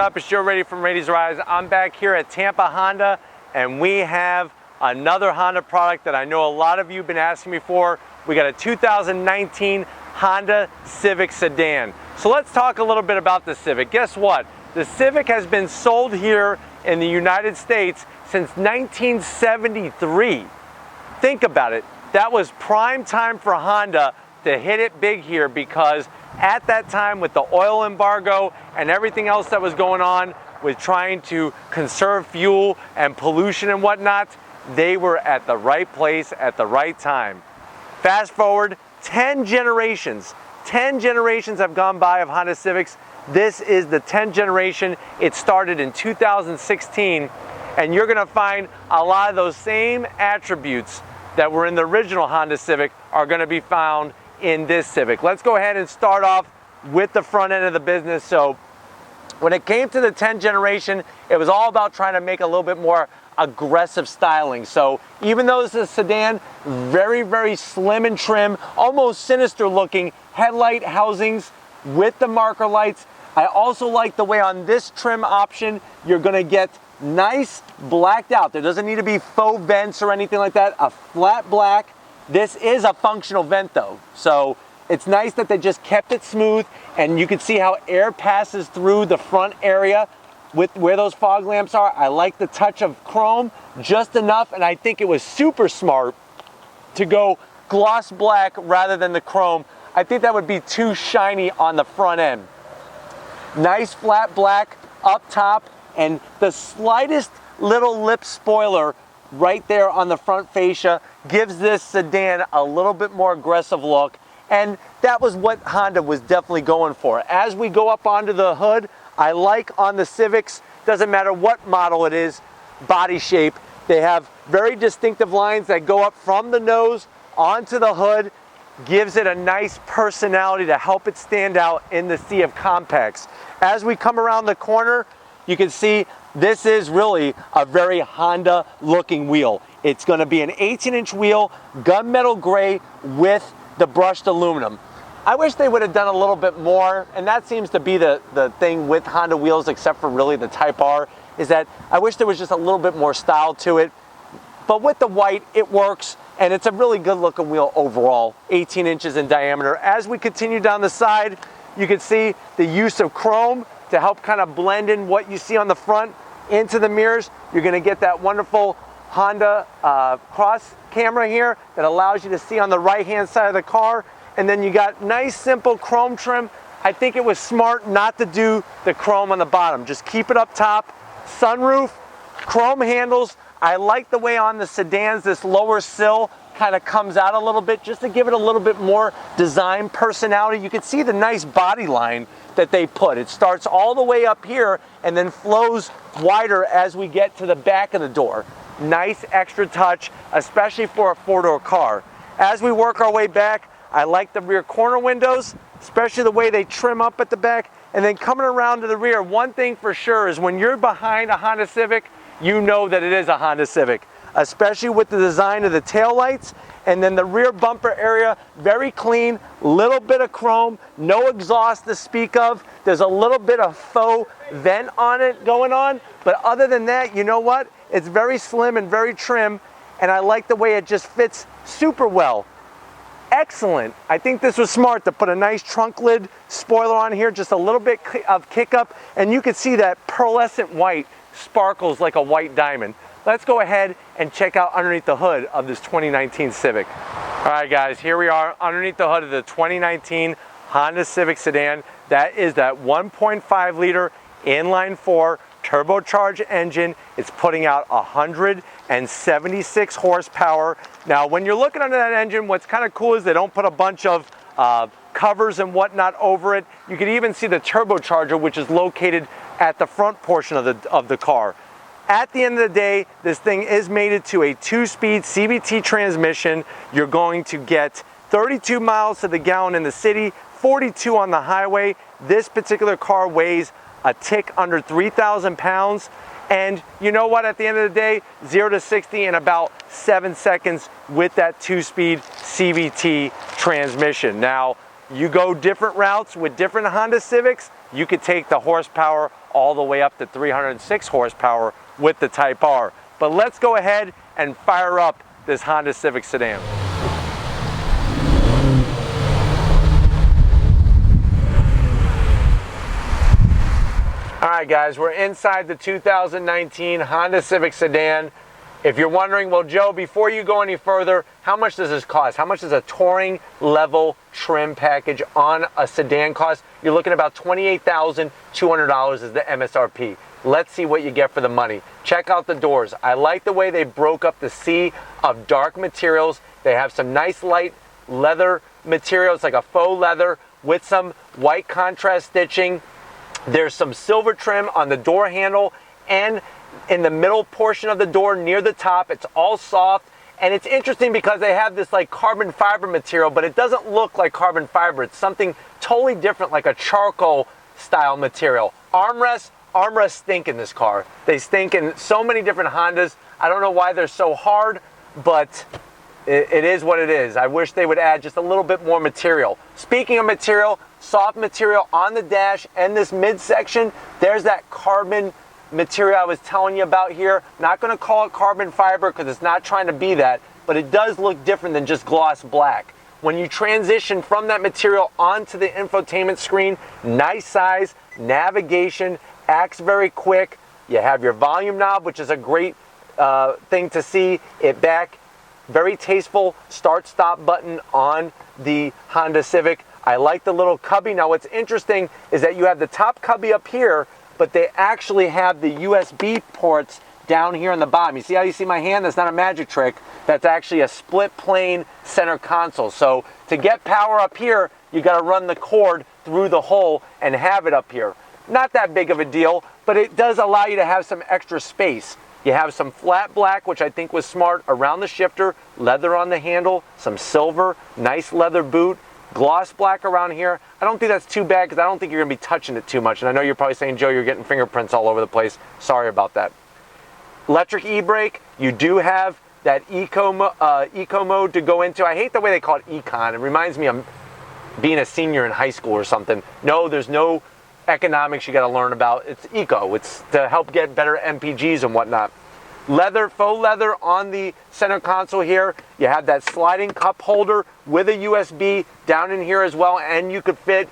up? It's Joe Ready from Rady's Rise. I'm back here at Tampa Honda, and we have another Honda product that I know a lot of you have been asking me for. We got a 2019 Honda Civic sedan. So let's talk a little bit about the Civic. Guess what? The Civic has been sold here in the United States since 1973. Think about it. That was prime time for Honda to hit it big here, because at that time, with the oil embargo and everything else that was going on with trying to conserve fuel and pollution and whatnot, they were at the right place at the right time. Fast forward 10 generations. 10 generations have gone by of Honda Civics. This is the 10th generation. It started in 2016, and you're gonna find a lot of those same attributes that were in the original Honda Civic are gonna be found in this Civic. Let's go ahead and start off with the front end of the business. So when it came to the 10th generation, it was all about trying to make a little bit more aggressive styling. So even though this is a sedan, very, very slim and trim, almost sinister looking headlight housings with the marker lights. I also like the way on this trim option, you're gonna get nice blacked out. There doesn't need to be faux vents or anything like that. A flat black. This is a functional vent though, so it's nice that they just kept it smooth, and you can see how air passes through the front area with where those fog lamps are. I like the touch of chrome just enough, and I think it was super smart to go gloss black rather than the chrome. I think that would be too shiny on the front end. Nice flat black up top, and the slightest little lip spoiler right there on the front fascia gives this sedan a little bit more aggressive look, and that was what Honda was definitely going for. As we go up onto the hood, I like on the Civics, doesn't matter what model it is, body shape, they have very distinctive lines that go up from the nose onto the hood, gives it a nice personality to help it stand out in the sea of compacts. As we come around the corner, you can see this is really a very Honda looking wheel. It's going to be an 18-inch wheel, gunmetal gray with the brushed aluminum. I wish they would have done a little bit more, and that seems to be the thing with Honda wheels, except for really the Type R, is that I wish there was just a little bit more style to it. But with the white, it works, and it's a really good looking wheel overall, 18 inches in diameter. As we continue down the side, you can see the use of chrome to help kind of blend in what you see on the front into the mirrors. You're gonna get that wonderful Honda cross camera here that allows you to see on the right-hand side of the car. And then you got nice, simple chrome trim. I think it was smart not to do the chrome on the bottom. Just keep it up top. Sunroof, chrome handles. I like the way on the sedans this lower sill kind of comes out a little bit, just to give it a little bit more design personality. You can see the nice body line that they put. It starts all the way up here and then flows wider as we get to the back of the door. Nice extra touch, especially for a four-door car. As we work our way back, I like the rear corner windows, especially the way they trim up at the back. And then coming around to the rear, one thing for sure is when you're behind a Honda Civic, you know that it is a Honda Civic, especially with the design of the taillights. And then the rear bumper area, very clean, little bit of chrome, no exhaust to speak of. There's a little bit of faux vent on it going on, but other than that, you know what? It's very slim and very trim, and I like the way it just fits super well. Excellent. I think this was smart to put a nice trunk lid spoiler on here, just a little bit of kick up, and you can see that pearlescent white sparkles like a white diamond. Let's go ahead and check out underneath the hood of this 2019 Civic. All right guys, here we are underneath the hood of the 2019 Honda Civic sedan. That is that 1.5 liter inline 4 turbocharged engine. It's putting out 176 horsepower. Now, when you're looking under that engine, what's kind of cool is they don't put a bunch of covers and whatnot over it. You can even see the turbocharger, which is located at the front portion of the car. At the end of the day, this thing is mated to a 2-speed CVT transmission. You're going to get 32 miles to the gallon in the city, 42 on the highway. This particular car weighs a tick under 3,000 pounds. And you know what, at the end of the day, 0 to 60 in about 7 seconds with that 2-speed CVT transmission. Now, you go different routes with different Honda Civics, you could take the horsepower all the way up to 306 horsepower with the Type R. But let's go ahead and fire up this Honda Civic sedan. All right, guys, we're inside the 2019 Honda Civic sedan. If you're wondering, well, Joe, before you go any further, how much does this cost? How much does a touring level trim package on a sedan cost? You're looking at about $28,200 is the MSRP. Let's see what you get for the money. Check out the doors. I like the way they broke up the sea of dark materials. They have some nice light leather materials, like a faux leather with some white contrast stitching. There's some silver trim on the door handle and in the middle portion of the door near the top. It's all soft, and it's interesting because they have this like carbon fiber material, but it doesn't look like carbon fiber. It's something totally different, like a charcoal style material. Armrests stink in this car. They stink in so many different Hondas. I don't know why they're so hard, but it is what it is. I wish they would add just a little bit more material. Speaking of material, soft material on the dash and this midsection, there's that carbon material I was telling you about here. Not going to call it carbon fiber because it's not trying to be that, but it does look different than just gloss black. When you transition from that material onto the infotainment screen, nice size, navigation, acts very quick. You have your volume knob, which is a great thing to see it back. Very tasteful start-stop button on the Honda Civic. I like the little cubby. Now what's interesting is that you have the top cubby up here, but they actually have the USB ports down here on the bottom. You see how you see my hand? That's not a magic trick. That's actually a split plane center console. So to get power up here, you got to run the cord through the hole and have it up here. Not that big of a deal, but it does allow you to have some extra space. You have some flat black, which I think was smart, around the shifter, leather on the handle, some silver, nice leather boot, gloss black around here. I don't think that's too bad because I don't think you're going to be touching it too much. And I know you're probably saying, Joe, you're getting fingerprints all over the place. Sorry about that. Electric e-brake. You do have that eco mode to go into. I hate the way they call it econ. It reminds me of being a senior in high school or something. No, there's no economics you got to learn about. It's eco. It's to help get better MPGs and whatnot. Leather, faux leather on the center console here. You have that sliding cup holder with a USB down in here as well, and you could fit,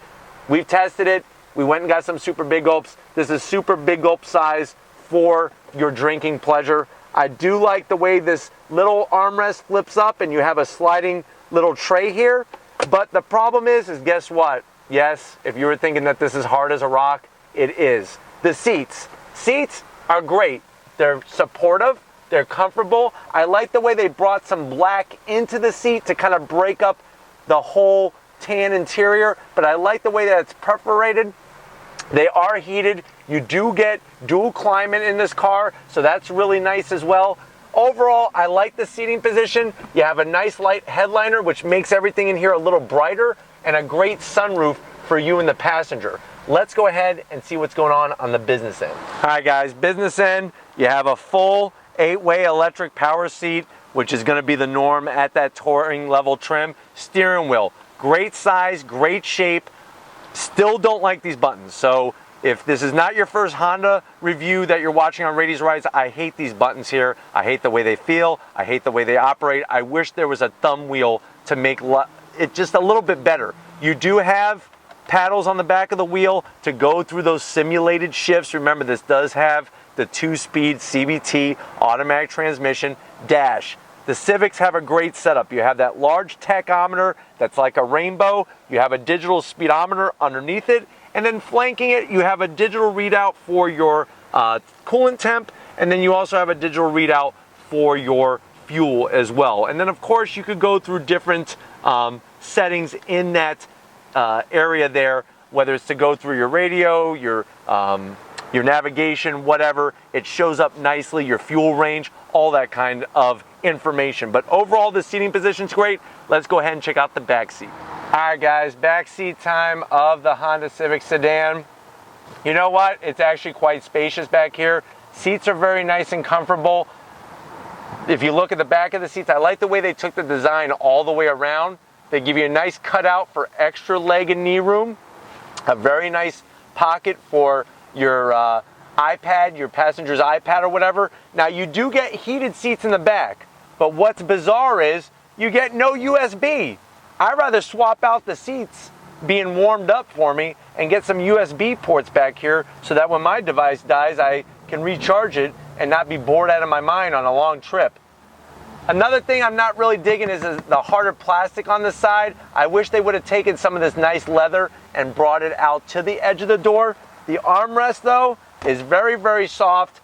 we've tested it, we went and got some super big gulps. This is super big gulp size for your drinking pleasure. I do like the way this little armrest flips up and you have a sliding little tray here, but the problem is guess what? Yes, if you were thinking that this is hard as a rock, it is. The seats. Seats are great. They're supportive, they're comfortable. I like the way they brought some black into the seat to kind of break up the whole tan interior, but I like the way that it's perforated. They are heated. You do get dual climate in this car, so that's really nice as well. Overall, I like the seating position. You have a nice light headliner, which makes everything in here a little brighter, and a great sunroof for you and the passenger. Let's go ahead and see what's going on the business end. All right, guys, business end. You have a full 8-way electric power seat, which is going to be the norm at that touring level trim. Steering wheel, great size, great shape. Still don't like these buttons. So if this is not your first Honda review that you're watching on Rady's Rides, I hate these buttons here. I hate the way they feel. I hate the way they operate. I wish there was a thumb wheel to make it just a little bit better. You do have paddles on the back of the wheel to go through those simulated shifts. Remember, this does have the 2-speed CVT automatic transmission dash. The Civics have a great setup. You have that large tachometer that's like a rainbow. You have a digital speedometer underneath it, and then flanking it, you have a digital readout for your coolant temp, and then you also have a digital readout for your fuel as well. And then of course you could go through different settings in that area there, whether it's to go through your radio, your navigation, whatever. It shows up nicely, your fuel range, all that kind of information. But overall, the seating position's great. Let's go ahead and check out the back seat. All right, guys, back seat time of the Honda Civic sedan. You know what? It's actually quite spacious back here. Seats are very nice and comfortable. If you look at the back of the seats, I like the way they took the design all the way around. They give you a nice cutout for extra leg and knee room. A very nice pocket for your iPad, your passenger's iPad or whatever. Now you do get heated seats in the back, but what's bizarre is you get no USB. I'd rather swap out the seats being warmed up for me and get some USB ports back here so that when my device dies, I can recharge it and not be bored out of my mind on a long trip. Another thing I'm not really digging is the harder plastic on the side. I wish they would have taken some of this nice leather and brought it out to the edge of the door. The armrest though is very, very soft.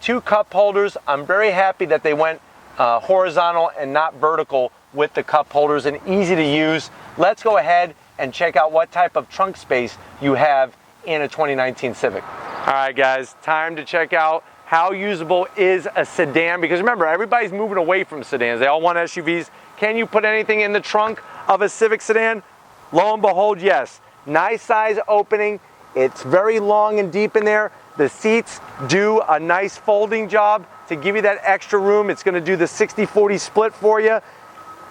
2 cup holders. I'm very happy that they went horizontal and not vertical with the cup holders, and easy to use. Let's go ahead and check out what type of trunk space you have in a 2019 Civic. All right guys, time to check out how usable is a sedan, because remember, everybody's moving away from sedans. They all want SUVs. Can you put anything in the trunk of a Civic sedan? Lo and behold, yes. Nice size opening. It's very long and deep in there. The seats do a nice folding job to give you that extra room. It's gonna do the 60-40 split for you.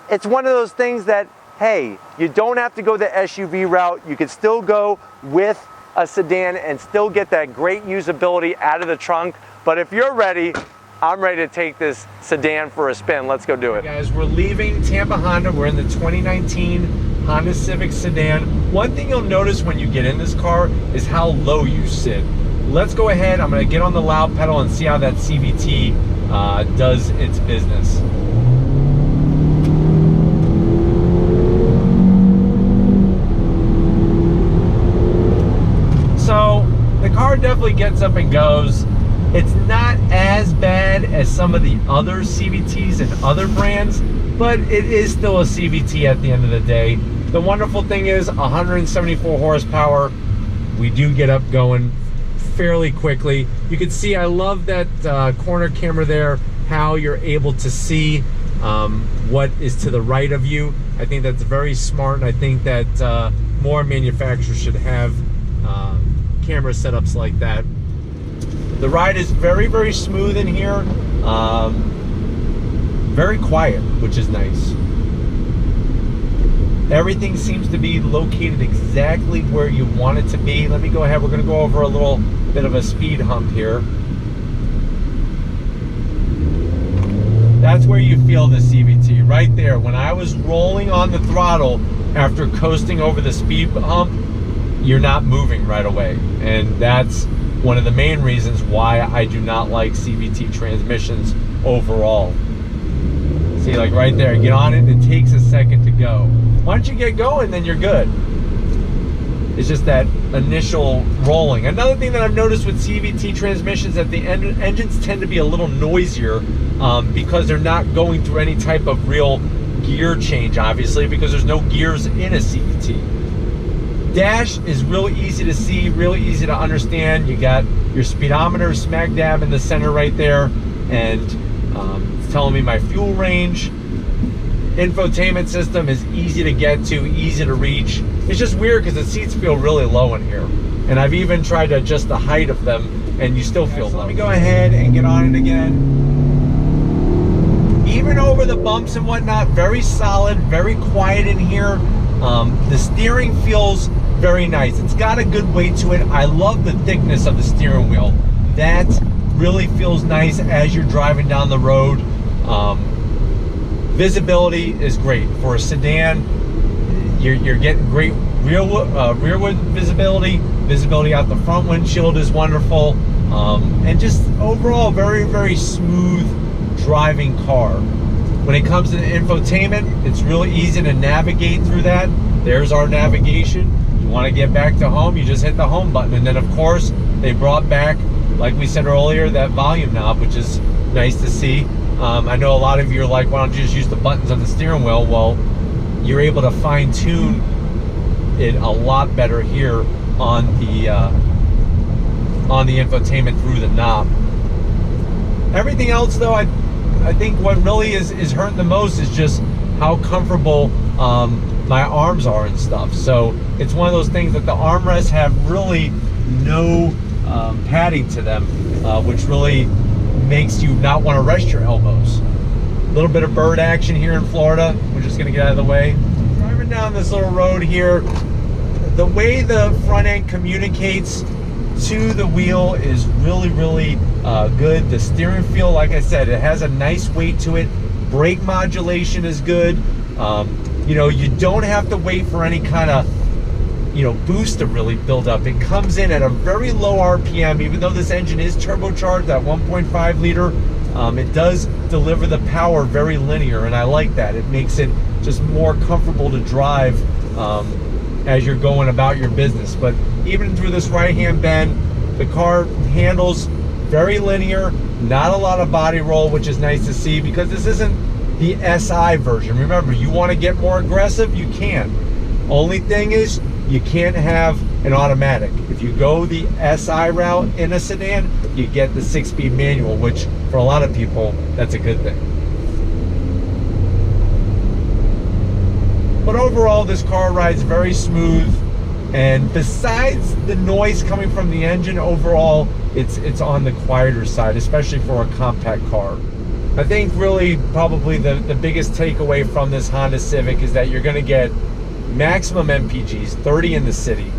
It's one of those things that, hey, you don't have to go the SUV route. You can still go with a sedan and still get that great usability out of the trunk. But if you're ready, I'm ready to take this sedan for a spin. Let's go do it. Guys, we're leaving Tampa Honda. We're in the 2019 Honda Civic sedan. One thing you'll notice when you get in this car is how low you sit. Let's go ahead. I'm going to get on the loud pedal and see how that CVT does its business. So the car definitely gets up and goes. It's not as bad as some of the other CVTs and other brands, but it is still a CVT at the end of the day. The wonderful thing is 174 horsepower. We do get up going fairly quickly. You can see, I love that corner camera there, how you're able to see what is to the right of you. I think that's very smart, and I think that more manufacturers should have camera setups like that. The ride is very, very smooth in here. Very quiet, which is nice. Everything seems to be located exactly where you want it to be. Let me go ahead. We're going to go over a little bit of a speed hump here. That's where you feel the CVT, right there. When I was rolling on the throttle after coasting over the speed hump, you're not moving right away. And that's one of the main reasons why I do not like CVT transmissions overall. See, like right there, get on it, it takes a second to go. Once you get going, then you're good. It's just that initial rolling. Another thing that I've noticed with CVT transmissions, that the engines tend to be a little noisier because they're not going through any type of real gear change, obviously, because there's no gears in a CVT. Dash is really easy to see, really easy to understand. You got your speedometer smack dab in the center right there, and it's telling me my fuel range. Infotainment system is easy to get to, easy to reach. It's just weird because the seats feel really low in here, and I've even tried to adjust the height of them, and you still feel low. Let me go ahead and get on it again. Even over the bumps and whatnot, very solid, very quiet in here. The steering feels very nice. It's got a good weight to it. I love the thickness of the steering wheel. That really feels nice as you're driving down the road. Visibility is great. For a sedan, you're getting great rearward visibility. Visibility out the front windshield is wonderful. And just overall, very, very smooth driving car. When it comes to the infotainment, it's really easy to navigate through that. There's our navigation. You want to get back to home, you just hit the home button. And then of course, they brought back, like we said earlier, that volume knob, which is nice to see. I know a lot of you are like, why don't you just use the buttons on the steering wheel? Well, you're able to fine tune it a lot better here on the infotainment through the knob. Everything else though, I think what really is hurting the most is just how comfortable my arms are and stuff. So it's one of those things that the armrests have really no padding to them, which really makes you not want to rest your elbows. A little bit of bird action here in Florida. We're just going to get out of the way. Driving down this little road here, the way the front end communicates to the wheel is really, really good. The steering feel, like I said, it has a nice weight to it. Brake modulation is good. You know, you don't have to wait for any kind of, you know, boost to really build up. It comes in at a very low RPM, even though this engine is turbocharged at 1.5 liter. It does deliver the power very linear, and I like that. It makes it just more comfortable to drive as you're going about your business. But even through this right-hand bend, the car handles very linear, not a lot of body roll, which is nice to see, because this isn't the SI version. Remember, you want to get more aggressive, you can. Only thing is, you can't have an automatic. If you go the SI route in a sedan, you get the 6-speed manual, which for a lot of people, that's a good thing. But overall, this car rides very smooth, and besides the noise coming from the engine, overall, it's on the quieter side, especially for a compact car. I think really probably the biggest takeaway from this Honda Civic is that you're going to get maximum MPGs, 30 in the city.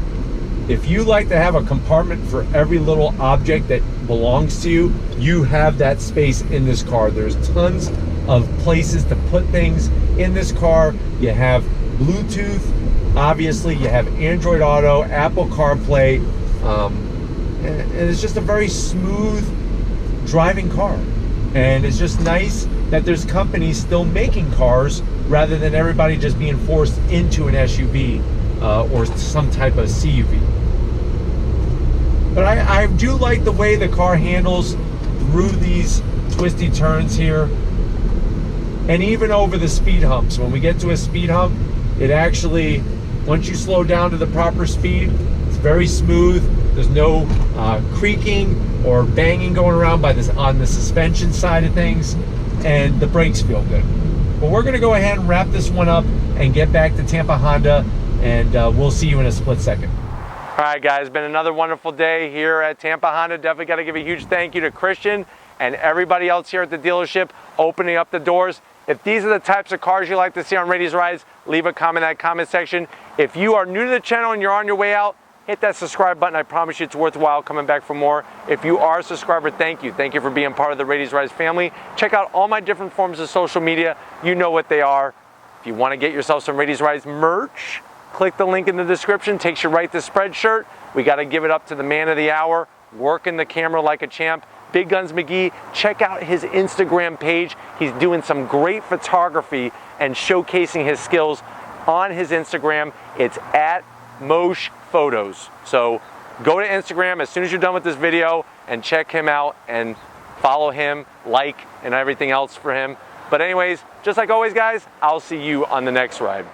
If you like to have a compartment for every little object that belongs to you, you have that space in this car. There's tons of places to put things in this car. You have Bluetooth, obviously, you have Android Auto, Apple CarPlay, and it's just a very smooth driving car. And it's just nice that there's companies still making cars rather than everybody just being forced into an SUV or some type of CUV. But I do like the way the car handles through these twisty turns here, and even over the speed humps. When we get to a speed hump, it actually, once you slow down to the proper speed, it's very smooth. There's no creaking or banging going around on the suspension side of things, and the brakes feel good. But we're gonna go ahead and wrap this one up and get back to Tampa Honda, and we'll see you in a split second. All right, guys, been another wonderful day here at Tampa Honda. Definitely got to give a huge thank you to Christian and everybody else here at the dealership opening up the doors. If these are the types of cars you like to see on Rady's Rides, leave a comment in that comment section. If you are new to the channel and you're on your way out, hit that subscribe button. I promise you it's worthwhile coming back for more. If you are a subscriber, thank you. Thank you for being part of the Rady's Rides family. Check out all my different forms of social media. You know what they are. If you want to get yourself some Rady's Rides merch, click the link in the description. Takes you right to Spreadshirt. We got to give it up to the man of the hour, working the camera like a champ. Big Guns McGee, check out his Instagram page. He's doing some great photography and showcasing his skills on his Instagram. It's at Mosh Photos. So go to Instagram as soon as you're done with this video and check him out and follow him, like, and everything else for him. But anyways, just like always, guys, I'll see you on the next ride.